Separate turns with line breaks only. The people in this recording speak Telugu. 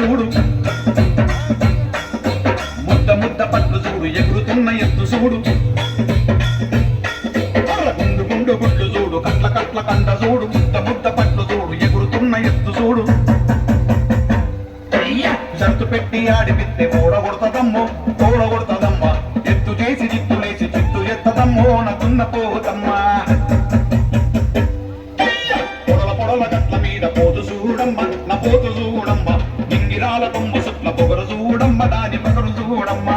చూడు ముద్ద ముద్ద పట్లు చూడు ఎగురుతున్న ఎత్తు చూడు గుండు గుండు గుడ్లు చూడు కట్ల కట్ల కండ చూడు ముద్ద ముద్ద పట్లు చూడు ఎగురుతున్న ఎత్తు చూడు జంతు పెట్టి ఆడిపిస్తే ఓడగొడతదమ్మో ఓడగొడతదమ్మా ఎత్తు చేసి జిత్తులేసి చిత్తు ఎత్తదమ్మో నదున్న పోతమ్మా పొడల పొడల గట్ల మీద పోతు చూడమ్మ నా పోతు చూడమ్మ ఇంగిరాల తొమ్మ సుట్ల పొగరు చూడమ్మ దాని పొగరు చూడమ్మ